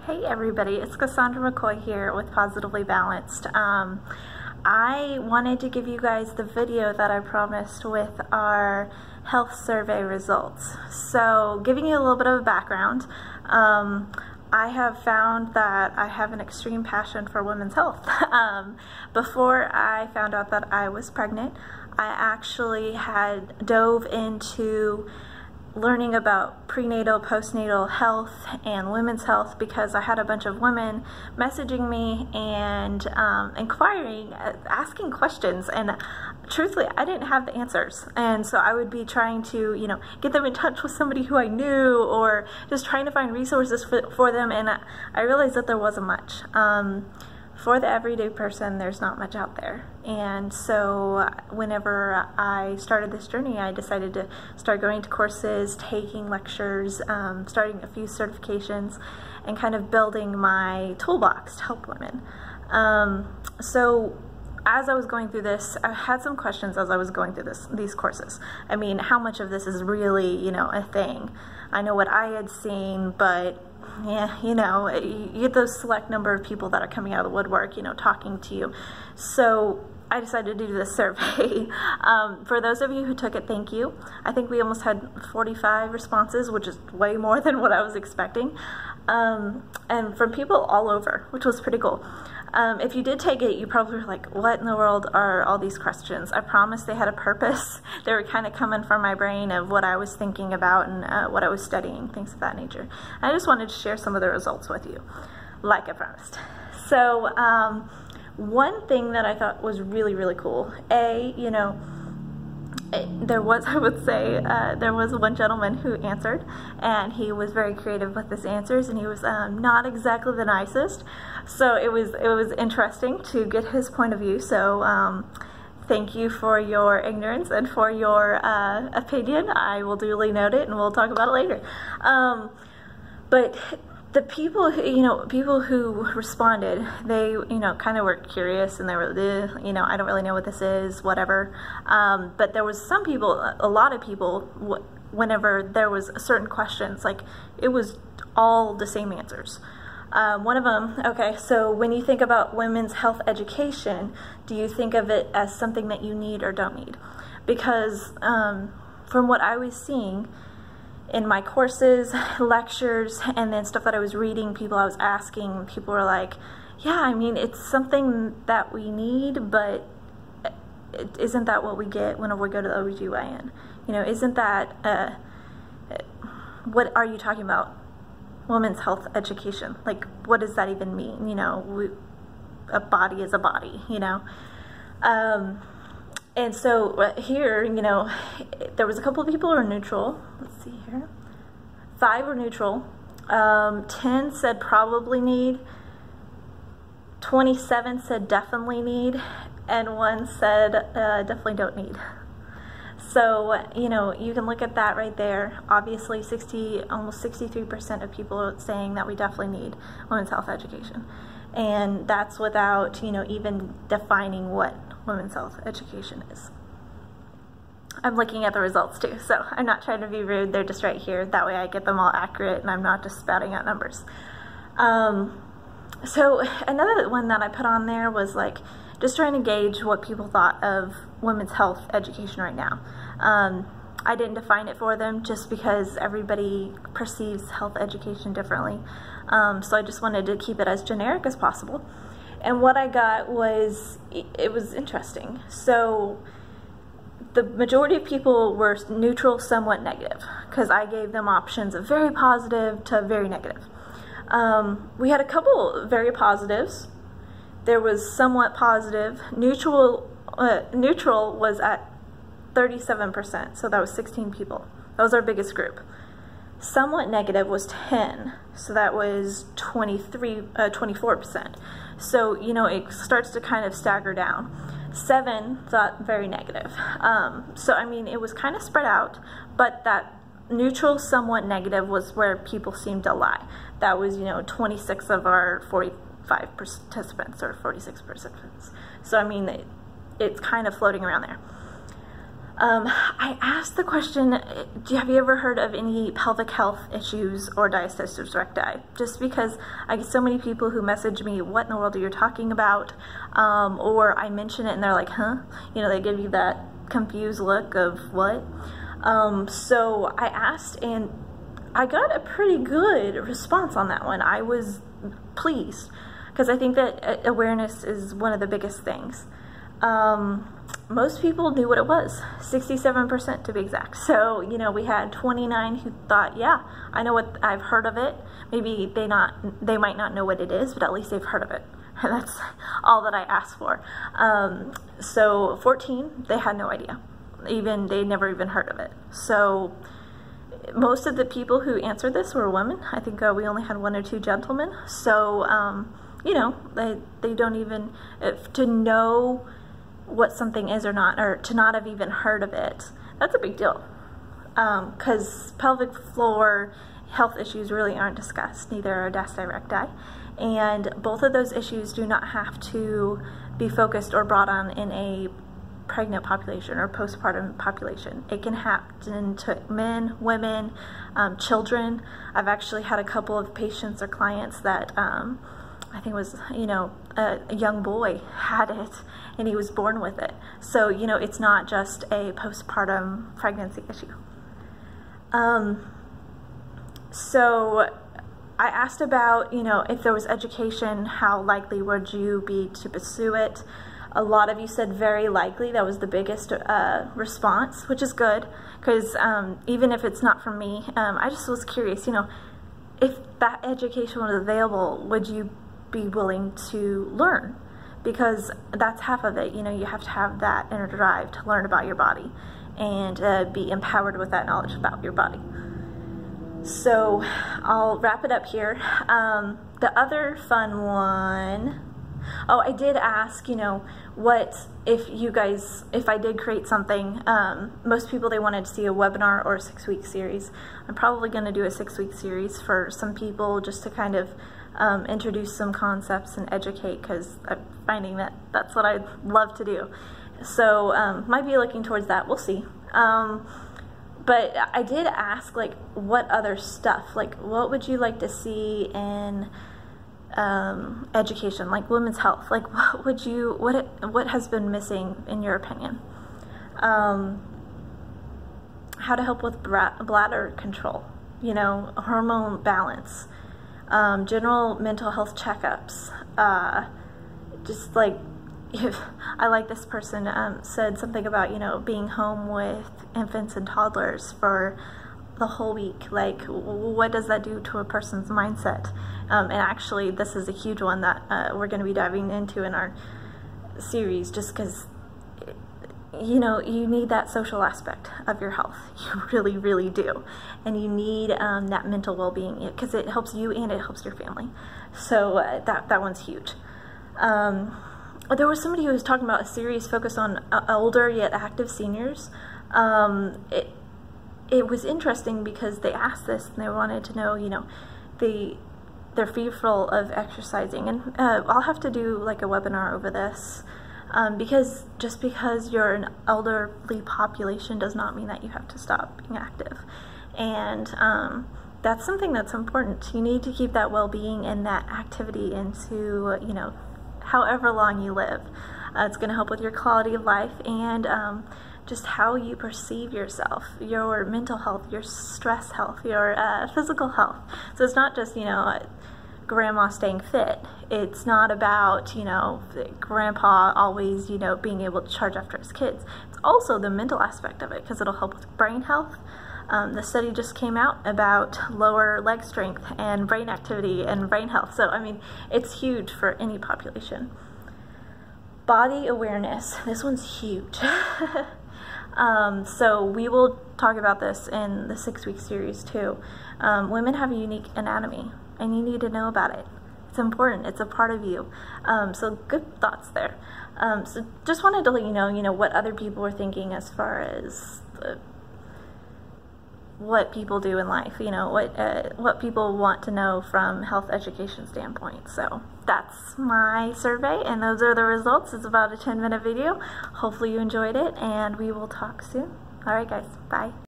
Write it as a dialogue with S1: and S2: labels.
S1: Hey everybody, it's Cassandra McCoy here with Positively Balanced. I wanted to give you guys the video that I promised with our health survey results. So, giving you a little bit of a background, I have found that I have an extreme passion for women's health. Before I found out that I was pregnant, I actually had dove into learning about prenatal, postnatal health and women's health because I had a bunch of women messaging me and inquiring, asking questions, and truthfully I didn't have the answers, and so I would be trying to get them in touch with somebody who I knew or just trying to find resources for them, and I realized that there wasn't much. For the everyday person, there's not much out there. And so whenever I started this journey, I decided to start going to courses, taking lectures, starting a few certifications, and kind of building my toolbox to help women. So as I was going through this, I had some questions as I was going through these courses. I mean, how much of this is really, a thing? I know what I had seen, but yeah, you get those select number of people that are coming out of the woodwork, talking to you. So I decided to do this survey. For those of you who took it, thank you. I think we almost had 45 responses, which is way more than what I was expecting. And from people all over, which was pretty cool. If you did take it, you probably were like, what in the world are all these questions? I promise they had a purpose. They were kind of coming from my brain of what I was thinking about and what I was studying, things of that nature. I just wanted to share some of the results with you, like I promised. So, one thing that I thought was really, really cool, there was, I would say, there was one gentleman who answered, and he was very creative with his answers, and he was not exactly the nicest, so it was interesting to get his point of view. So thank you for your ignorance and for your opinion. I will duly note it, and we'll talk about it later. But the people, people who responded, they, kind of were curious, and they were, I don't really know what this is, whatever. But there was some people, a lot of people, whenever there was certain questions, like, it was all the same answers. One of them, okay, so when you think about women's health education, do you think of it as something that you need or don't need? Because from what I was seeing, in my courses, lectures, and then stuff that I was reading, people I was asking, people were like, yeah, I mean, it's something that we need, but isn't that what we get whenever we go to the OBGYN? Isn't that, what are you talking about? Women's health education. Like, what does that even mean? A body is a body, And so here, there was a couple of people who were neutral. Let's see here. 5 were neutral. 10 said probably need. 27 said definitely need. And 1 said definitely don't need. So, you can look at that right there. Obviously, almost 63% of people are saying that we definitely need women's health education. And that's without, even defining what women's health education is. I'm looking at the results too, so I'm not trying to be rude. They're just right here. That way I get them all accurate and I'm not just spouting out numbers. So another one that I put on there was like just trying to gauge what people thought of women's health education right now. I didn't define it for them just because everybody perceives health education differently. So I just wanted to keep it as generic as possible. And what I got was, it was interesting. So the majority of people were neutral, somewhat negative, because I gave them options of very positive to very negative. We had a couple very positives. There was somewhat positive. Neutral was at 37%, so that was 16 people. That was our biggest group. Somewhat negative was 10, so that was 24%. So, it starts to kind of stagger down. 7 thought very negative. So, I mean, it was kind of spread out, but that neutral, somewhat negative was where people seemed to lie. That was, 26 of our 45 participants, or 46 participants. So, I mean, it's kind of floating around there. I asked the question, have you ever heard of any pelvic health issues or diastasis recti? Just because I get so many people who message me, what in the world are you talking about? Or I mention it and they're like, huh? You know, they give you that confused look of what? So I asked and I got a pretty good response on that one. I was pleased because I think that awareness is one of the biggest things. Most people knew what it was, 67% to be exact. So, you know, we had 29 who thought, yeah, I know what, I've heard of it. Maybe they might not know what it is, but at least they've heard of it. And that's all that I asked for. So 14, they had no idea. They never even heard of it. So most of the people who answered this were women. I think we only had 1 or 2 gentlemen. So, you know, they don't even, to know what something is or not, or to not have even heard of it, that's a big deal. Because pelvic floor health issues really aren't discussed, neither are diastasis recti. And both of those issues do not have to be focused or brought on in a pregnant population or postpartum population. It can happen to men, women, children. I've actually had a couple of patients or clients that I think it was, you know, a young boy had it and he was born with it. So, you know, it's not just a postpartum pregnancy issue. So I asked about, you know, if there was education, how likely would you be to pursue it? A lot of you said very likely. That was the biggest response, which is good, because even if it's not from me, I just was curious, you know, if that education was available, would you be willing to learn? Because that's half of it. You know, you have to have that inner drive to learn about your body and be empowered with that knowledge about your body. So I'll wrap it up here. The other fun one, oh, I did ask, you know, what if I did create something, most people, they wanted to see a webinar or a 6-week series. I'm probably going to do a 6-week series for some people just to kind of introduce some concepts and educate, because I'm finding that that's what I love to do. So might be looking towards that, we'll see. But I did ask, like, what other stuff, like, what would you like to see in education, like women's health? Like, what has been missing in your opinion? How to help with bladder control, you know, hormone balance, general mental health checkups, just like, I like this person said something about, you know, being home with infants and toddlers for the whole week. Like, what does that do to a person's mindset? And actually, this is a huge one that we're going to be diving into in our series, just because, you know, you need that social aspect of your health. You really, really do. And you need that mental well-being, because it helps you and it helps your family. So that one's huge. There was somebody who was talking about a series focused on older yet active seniors. It was interesting because they asked this and they wanted to know, you know, they're fearful of exercising, and I'll have to do like a webinar over this, because just because you're an elderly population does not mean that you have to stop being active. And that's something that's important. You need to keep that well-being and that activity into, you know, however long you live. It's going to help with your quality of life and just how you perceive yourself, your mental health, your stress health, your physical health. So it's not just, you know, grandma staying fit. It's not about, you know, grandpa always, you know, being able to charge after his kids. It's also the mental aspect of it, because it'll help with brain health. The study just came out about lower leg strength and brain activity and brain health. So, I mean, it's huge for any population. Body awareness. This one's huge. So we will talk about this in the 6-week series too. Women have a unique anatomy, and you need to know about it. It's important. It's a part of you. So good thoughts there. So just wanted to let you know what other people were thinking as far as what people do in life, you know, what people want to know from health education standpoint. So that's my survey, and those are the results. It's about a 10-minute video. Hopefully you enjoyed it, and we will talk soon. Alright guys, bye.